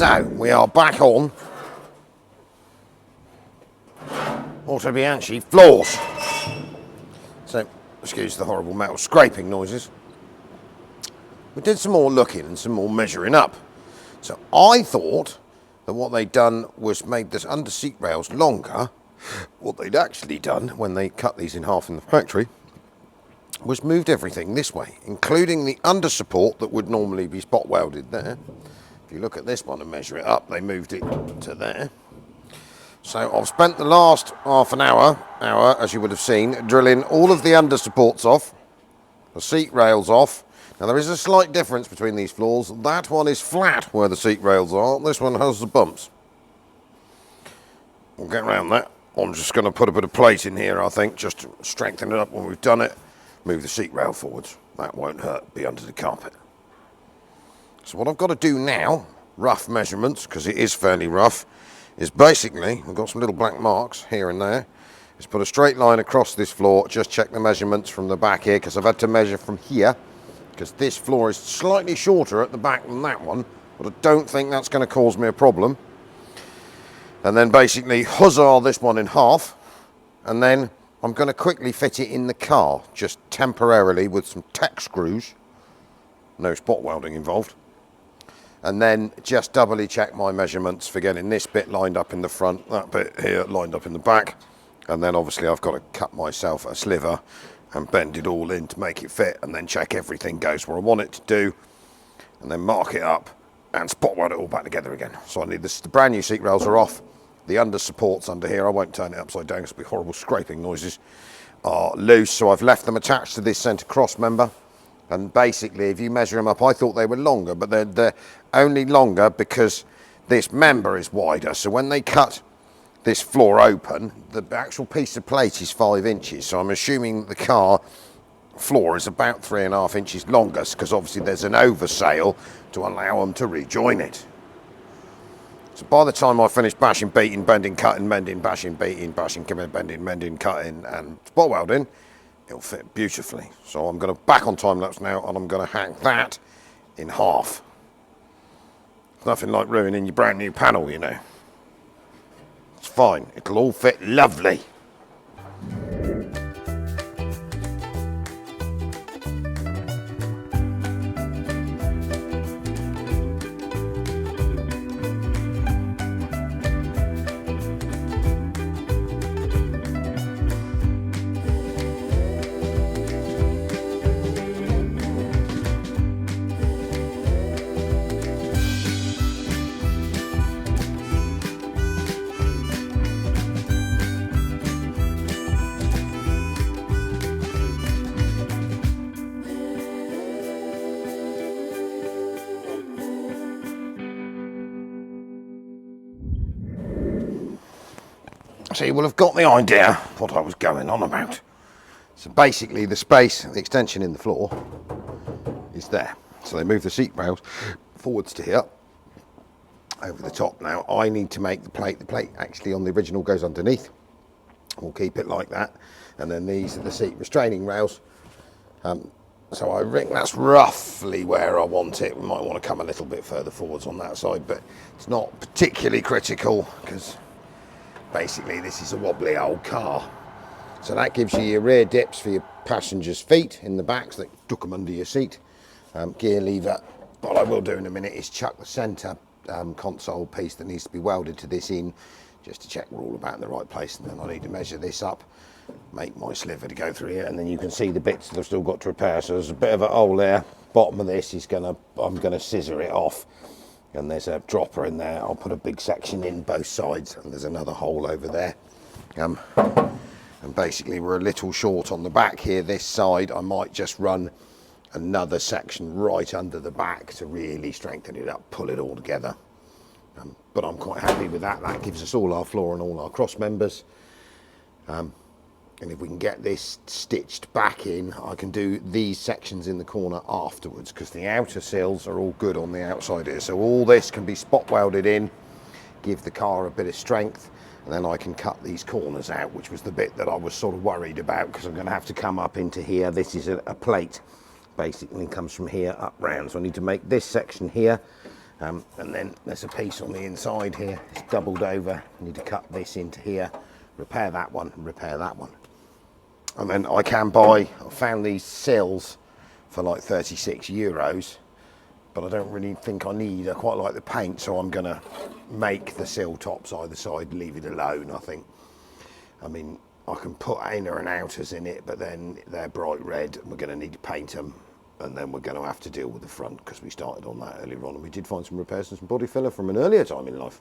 So we are back on Autobianchi floors. So, excuse the horrible metal scraping noises. We did some more looking and some more measuring up. So I thought that what they'd done was made this under seat rails longer. What they'd actually done when they cut these in half in the factory was moved everything this way, including the under support that would normally be spot welded there. If you look at this one and measure it up, they moved it to there. So I've spent the last half an hour, as you would have seen, drilling all of the under supports off, the seat rails off. Now there is a slight difference between these floors. That one is flat where the seat rails are. This one has the bumps. We'll get around that. I'm just going to put a bit of plate in here, I think, just to strengthen it up when we've done it. Move the seat rail forwards. That won't hurt, be under the carpet. So what I've got to do now, rough measurements, because it is fairly rough, is basically, I've got some little black marks here and there, is put a straight line across this floor, just check the measurements from the back here, because I've had to measure from here, because this floor is slightly shorter at the back than that one, but I don't think that's going to cause me a problem. And then basically huzzah this one in half, and then I'm going to quickly fit it in the car, just temporarily with some tack screws, no spot welding involved, and then just doubly check my measurements for getting this bit lined up in the front, that bit here lined up in the back, and then obviously I've got to cut myself a sliver and bend it all in to make it fit, and then check everything goes where I want it to do, and then mark it up and spot weld it all back together again. So I need this, the brand new seat rails are off. The under supports under here, I won't turn it upside down because it'll be horrible scraping noises, are loose. So I've left them attached to this centre cross member. And basically, if you measure them up, I thought they were longer, but they're only longer because this member is wider. So when they cut this floor open, the actual piece of plate is 5 inches. So I'm assuming the car floor is about 3.5 inches longer, because obviously there's an oversail to allow them to rejoin it. So by the time I finish bashing, beating, bending, cutting, mending, bashing, beating, bashing, bending, mending, cutting, and spot welding, it'll fit beautifully. So I'm going to back on time lapse now, and I'm going to hack that in half. Nothing like ruining your brand new panel, you know. It's fine. It'll all fit lovely. So you will have got the idea what I was going on about. So basically the space, the extension in the floor is there. So they move the seat rails forwards to here, over the top. Now I need to make the plate actually on the original goes underneath. We'll keep it like that. And then these are the seat restraining rails. So I think that's roughly where I want it. We might want to come a little bit further forwards on that side, but it's not particularly critical because basically this is a wobbly old car. So that gives you your rear dips for your passengers' feet in the back, so they duck them under your seat. Gear lever. What I will do in a minute is chuck the centre console piece that needs to be welded to this in, just to check we're all about in the right place, and then I need to measure this up, make my sliver to go through here, and then you can see the bits that I've still got to repair. So there's a bit of a hole there. Bottom of this is I'm gonna scissor it off, and there's a dropper in there. I'll put a big section in both sides, and there's another hole over there. And basically we're a little short on the back here. This side I might just run another section right under the back to really strengthen it up, pull it all together. But I'm quite happy with that. That gives us all our floor and all our cross members. And if we can get this stitched back in, I can do these sections in the corner afterwards, because the outer sills are all good on the outside here. So all this can be spot welded in, give the car a bit of strength, and then I can cut these corners out, which was the bit that I was sort of worried about, because I'm going to have to come up into here. This is a plate, basically comes from here up round. So I need to make this section here, And then there's a piece on the inside here, it's doubled over. I need to cut this into here, repair that one, and repair that one. And then I can buy, I found these sills for like 36 euros, but I don't really think I need, I quite like the paint, so I'm gonna make the sill tops either side, leave it alone, I think. I mean, I can put inner and outers in it, but then they're bright red, and we're gonna need to paint them, and then we're gonna have to deal with the front, because we started on that earlier on, and we did find some repairs and some body filler from an earlier time in life.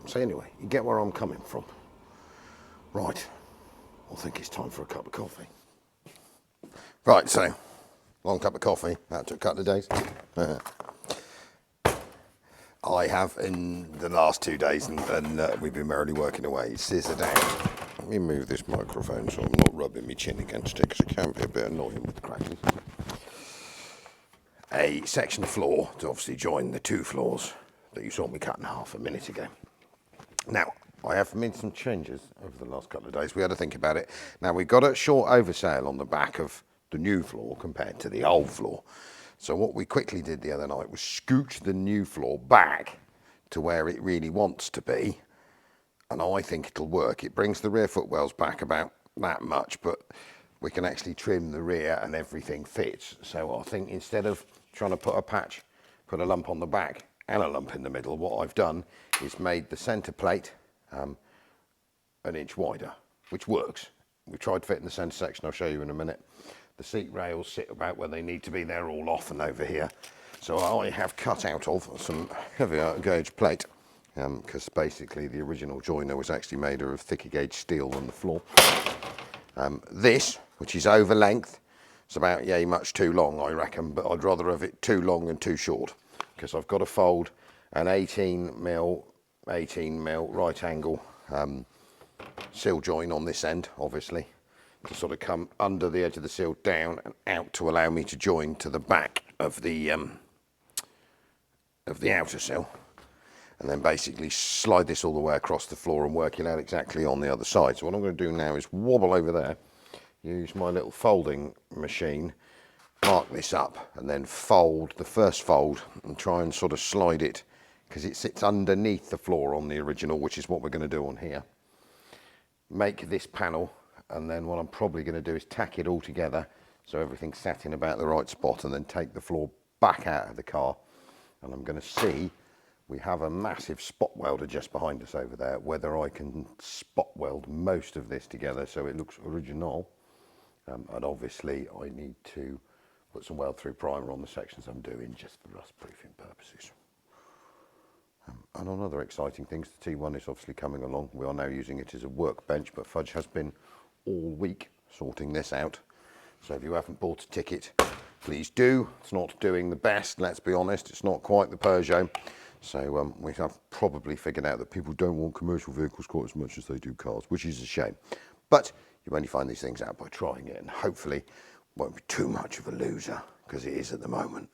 So anyway, you get where I'm coming from. Right, I think it's time for a cup of coffee. Right, so, long cup of coffee, that took a couple of days. I have in the last 2 days, and we've been merrily working away, scissor down. Let me move this microphone so I'm not rubbing my chin against it, because it can be a bit annoying with the crackling. A section of floor to obviously join the 2 floors that you saw me cut in half a minute ago. Now, I have made some changes over the last couple of days. We had to think about it. Now, we've got a short oversail on the back of the new floor compared to the old floor. So what we quickly did the other night was scooch the new floor back to where it really wants to be. And I think it'll work. It brings the rear footwells back about that much, but we can actually trim the rear and everything fits. So I think instead of trying to put a lump on the back and a lump in the middle, what I've done is made the centre plate an inch wider, which works. We tried to fit in the centre section, I'll show you in a minute. The seat rails sit about where they need to be, they're all off and over here. So I have cut out of some heavier gauge plate, because basically the original joiner was actually made of thicker gauge steel than the floor. This, which is over length, it's about yay much too long, I reckon, but I'd rather have it too long and too short, because I've got to fold an 18mm right angle sill join on this end, obviously, to sort of come under the edge of the sill down and out to allow me to join to the back of the outer sill, and then basically slide this all the way across the floor and work it out exactly on the other side. So what I'm going to do now is wobble over there, use my little folding machine, mark this up, and then fold the first fold and try and sort of slide it, because it sits underneath the floor on the original, which is what we're going to do on here. Make this panel, and then what I'm probably going to do is tack it all together so everything's sat in about the right spot, and then take the floor back out of the car. And I'm going to see, we have a massive spot welder just behind us over there, whether I can spot weld most of this together so it looks original. And obviously I need to put some weld through primer on the sections I'm doing, just for rust proofing purposes. And on other exciting things, the T1 is obviously coming along. We are now using it as a workbench, but Fudge has been all week sorting this out. So if you haven't bought a ticket, please do. It's not doing the best, let's be honest. It's not quite the Peugeot. So we have probably figured out that people don't want commercial vehicles quite as much as they do cars, which is a shame. But you only find these things out by trying it, and hopefully it won't be too much of a loser, because it is at the moment.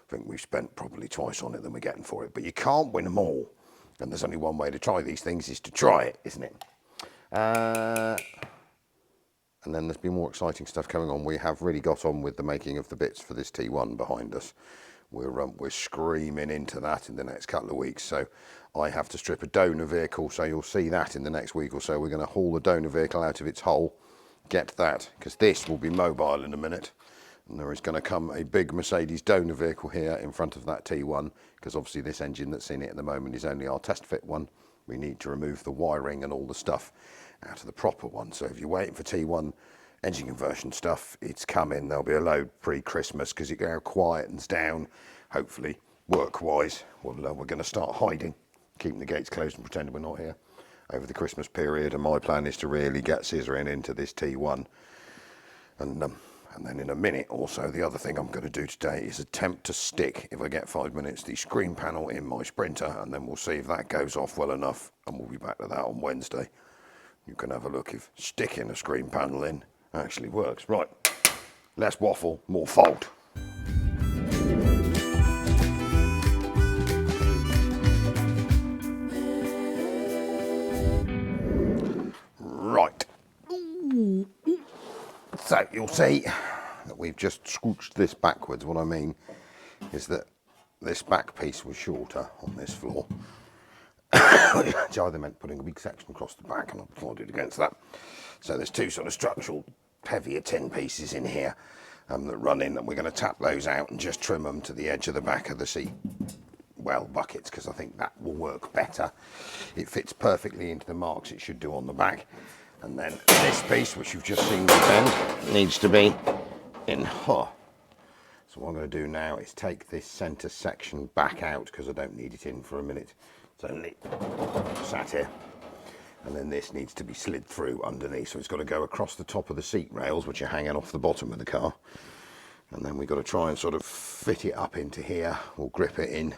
I think we've spent probably twice on it than we're getting for it, but you can't win them all. And there's only one way to try these things, is to try it, isn't it? And then there's been more exciting stuff coming on. We have really got on with the making of the bits for this T1 behind us. We're screaming into that in the next couple of weeks. So I have to strip a donor vehicle, so you'll see that in the next week or so. We're going to haul the donor vehicle out of its hole, get that, because this will be mobile in a minute. And there is going to come a big Mercedes donor vehicle here in front of that T1, because obviously this engine that's in it at the moment is only our test fit one. We need to remove the wiring and all the stuff out of the proper one. So if you're waiting for T1 engine conversion stuff, it's coming. There'll be a load pre-Christmas, because it now quietens down, hopefully work-wise. We're going to start hiding, keeping the gates closed and pretending we're not here over the Christmas period. And my plan is to really get scissoring into this T1. And then in a minute or so, the other thing I'm going to do today is attempt to stick, if I get 5 minutes, the screen panel in my Sprinter, and then we'll see if that goes off well enough, and we'll be back to that on Wednesday. You can have a look if sticking a screen panel in actually works. Right, less waffle, more fold. Right. So you'll see that we've just scooched this backwards. What I mean is that this back piece was shorter on this floor, which either meant putting a big section across the back, and I decided against that. So there's two sort of structural heavier tin pieces in here that run in, and we're going to tap those out and just trim them to the edge of the back of the seat well buckets, because I think that will work better. It fits perfectly into the marks it should do on the back. And then this piece, which you've just seen me bend, needs to be in. So what I'm going to do now is take this centre section back out, because I don't need it in for a minute. It's only sat here. And then this needs to be slid through underneath, so it's got to go across the top of the seat rails, which are hanging off the bottom of the car. And then we've got to try and sort of fit it up into here, or grip it in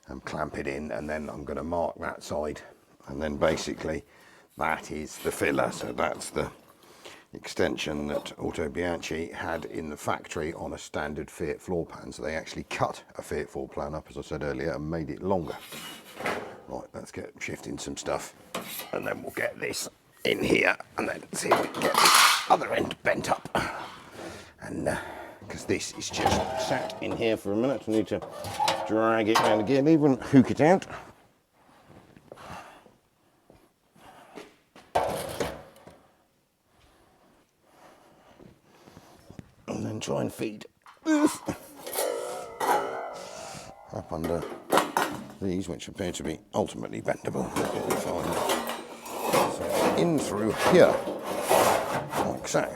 and clamp it in, and then I'm going to mark that side, and then basically that is the filler. So that's the extension that Autobianchi had in the factory on a standard Fiat floor pan. So they actually cut a Fiat floor plan up, as I said earlier, and made it longer. Right, let's get shifting some stuff, and then we'll get this in here, and then see if we can get the other end bent up. And because this is just sat in here for a minute, I need to drag it around again, even hook it out. And then try and feed this up under these, which appear to be ultimately bendable. So in through here, like so.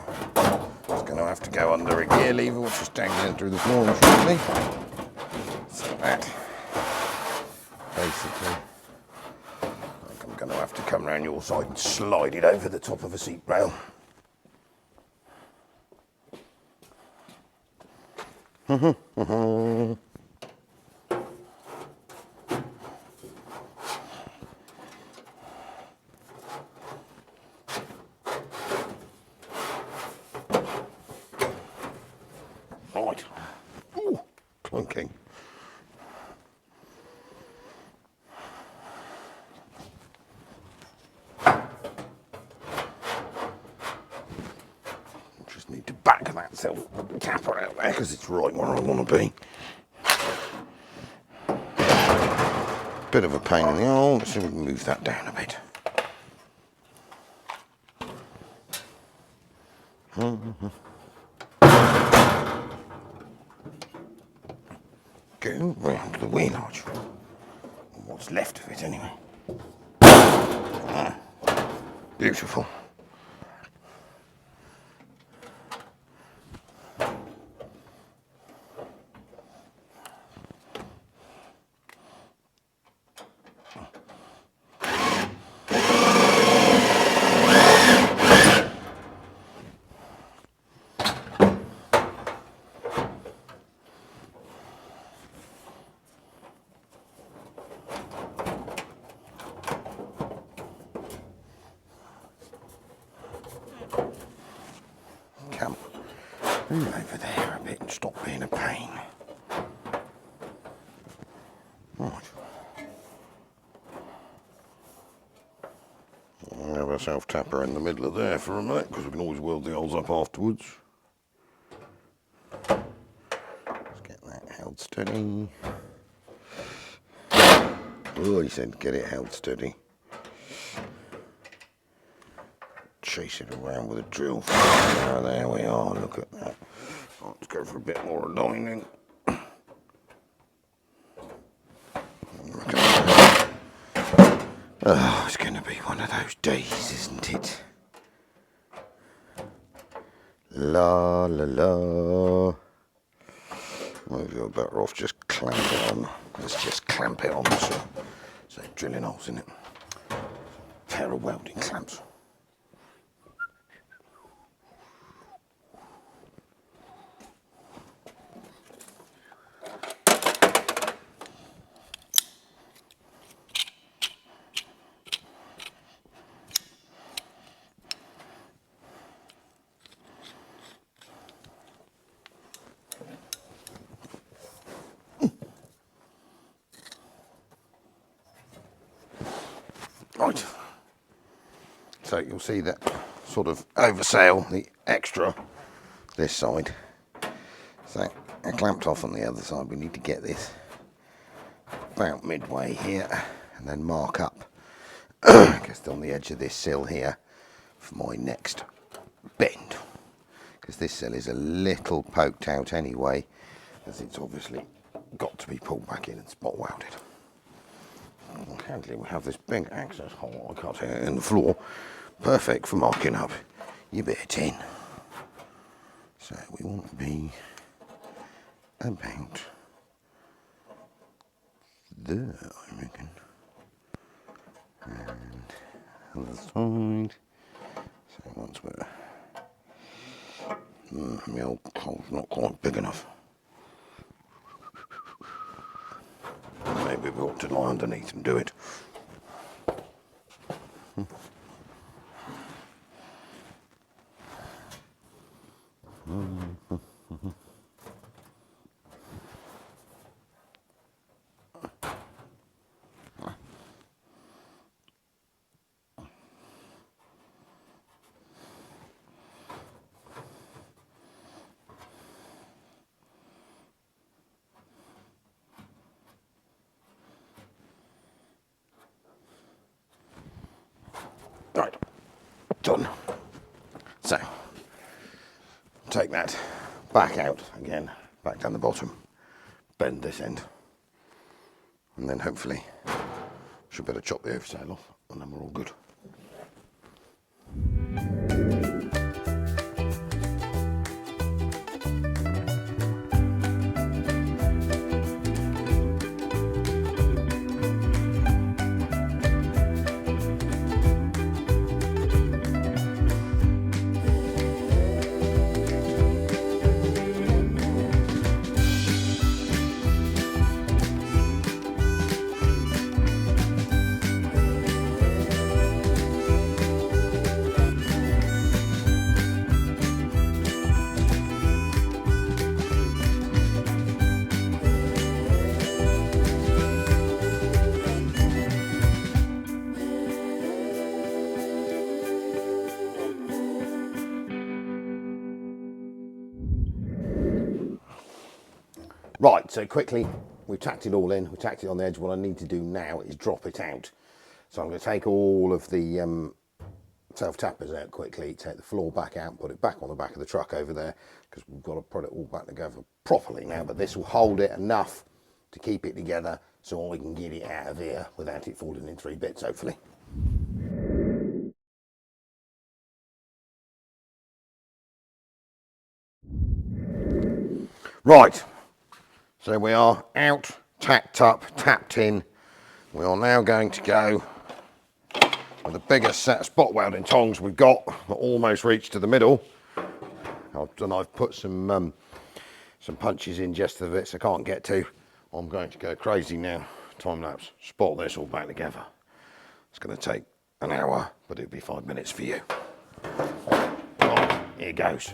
It's going to have to go under a gear lever, which is dangling through the floor shortly. So that, basically, I think I'm going to have to come around your side and slide it over the top of a seat rail. Right. Ooh, clunking. Just need to back that self tapper out there, because it's right where I want to be. Bit of a pain in the arse. Let's see if we can move that down a bit. Go round the wheel arch. What's left of it anyway. Beautiful. Come, move over there a bit and stop being a pain. Right. I'll have a self-tapper in the middle of there for a minute, because we can always weld the holes up afterwards. Let's get that held steady. Oh, he said get it held steady. Chase it around with a drill. Oh, there we are, look at that. Let's go for a bit more aligning. Oh, it's going to be one of those days, isn't it? La la la. Maybe you're better off just clamp it on. Let's just clamp it on, so drilling holes in it. A pair of welding clamps. Right, so you'll see that sort of oversail, the extra this side. So I clamped off on the other side. We need to get this about midway here, and then mark up just on the edge of this sill here for my next bend, because this sill is a little poked out anyway, as it's obviously got to be pulled back in and spot welded. Handily, we have this big access hole I cut here in the floor, perfect for marking up your bit of tin. So we want to be about there, I reckon. And other side. So once we're my old hole's not quite big enough. Maybe we ought to lie underneath and do it. Right, done. So, take that back out again, back down the bottom, bend this end, and then hopefully should be able to chop the oversail off, and then we're all good. Right, so quickly, we've tacked it all in, we've tacked it on the edge. What I need to do now is drop it out. So I'm going to take all of the self-tappers out quickly, take the floor back out, put it back on the back of the truck over there, because we've got to put it all back together properly now, but this will hold it enough to keep it together so I can get it out of here without it falling in 3 bits, hopefully. Right. So we are out, tacked up, tapped in. We are now going to go with the biggest set of spot welding tongs we've got that almost reach to the middle. And I've put some punches in just the bits I can't get to. I'm going to go crazy now. Time lapse, spot this all back together. It's going to take an hour, but it'll be 5 minutes for you. Right, here goes.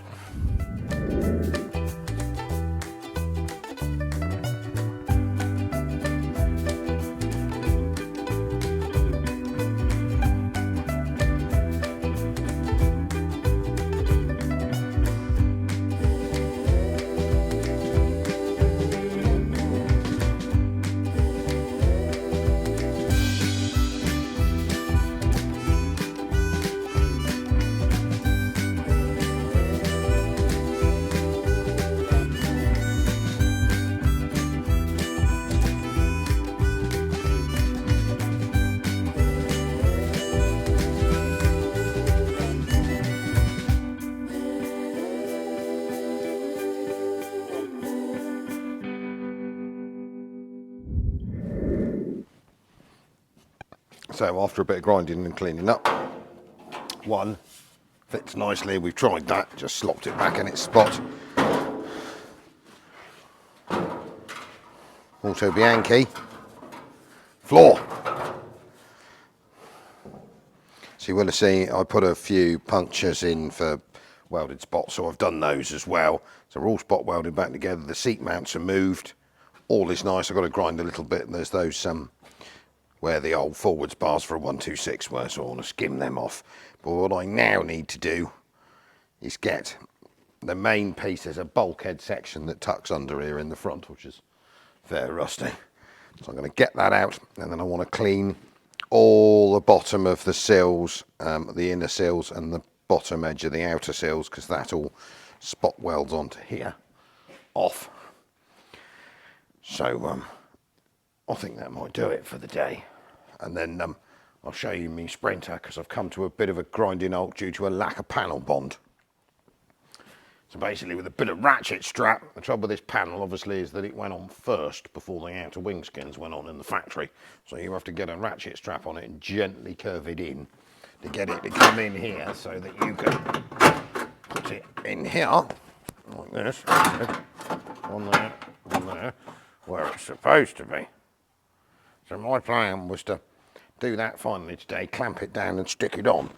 So after a bit of grinding and cleaning up, one fits nicely. We've tried that, just slopped it back in its spot. Autobianchi floor. So you will have seen I put a few punctures in for welded spots, so I've done those as well. So we're all spot welded back together. The seat mounts are moved. All is nice. I've got to grind a little bit, and there's those where the old forwards bars for a 126 were, so I want to skim them off. But what I now need to do is get the main piece. There's a bulkhead section that tucks under here in the front, which is fair rusty. So I'm going to get that out, and then I want to clean all the bottom of the sills, the inner sills and the bottom edge of the outer sills, because that all spot welds onto here off. So I think that might do it for the day. And then I'll show you my Sprinter, because I've come to a bit of a grinding halt due to a lack of panel bond. So basically, with a bit of ratchet strap, the trouble with this panel obviously is that it went on first before the outer wing skins went on in the factory. So you have to get a ratchet strap on it and gently curve it in to get it to come in here, so that you can put it in here like this, on there, where it's supposed to be. So my plan was to do that finally today, clamp it down and stick it on.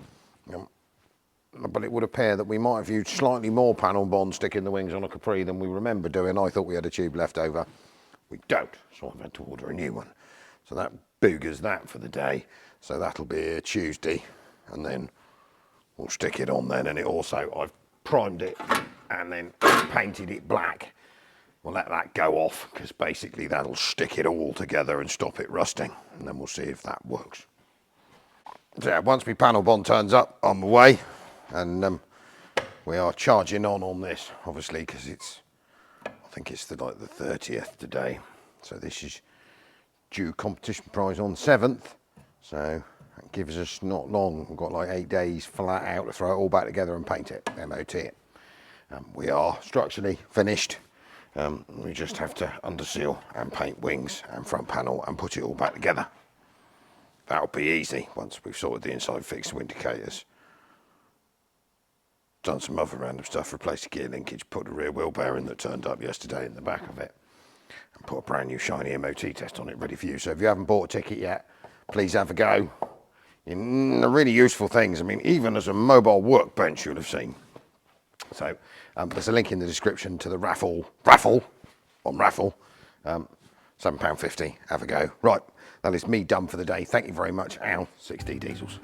But it would appear that we might have used slightly more panel bond sticking the wings on a Capri than we remember doing. I thought we had a tube left over. We don't, so I've had to order a new one. So that boogers that for the day. So that'll be a Tuesday, and then we'll stick it on then. And it also, I've primed it and then painted it black. We'll let that go off, because basically that'll stick it all together and stop it rusting. And then we'll see if that works. So yeah, once my panel bond turns up, I'm away. And we are charging on this, obviously, because it's, I think it's like the 30th today. So this is due competition prize on 7th. So that gives us not long. We've got like 8 days flat out to throw it all back together and paint it, MOT it. We are structurally finished. We just have to underseal and paint wings and front panel and put it all back together. That'll be easy once we've sorted the inside, fixed the indicators. Done some other random stuff, replaced the gear linkage, put a rear wheel bearing that turned up yesterday in the back of it, and put a brand new shiny MOT test on it ready for you. So if you haven't bought a ticket yet, please have a go. The really useful things, I mean, even as a mobile workbench you'll have seen. So there's a link in the description to the raffle, £7.50, have a go. Right, that is me done for the day. Thank you very much, Al, 6D Diesels.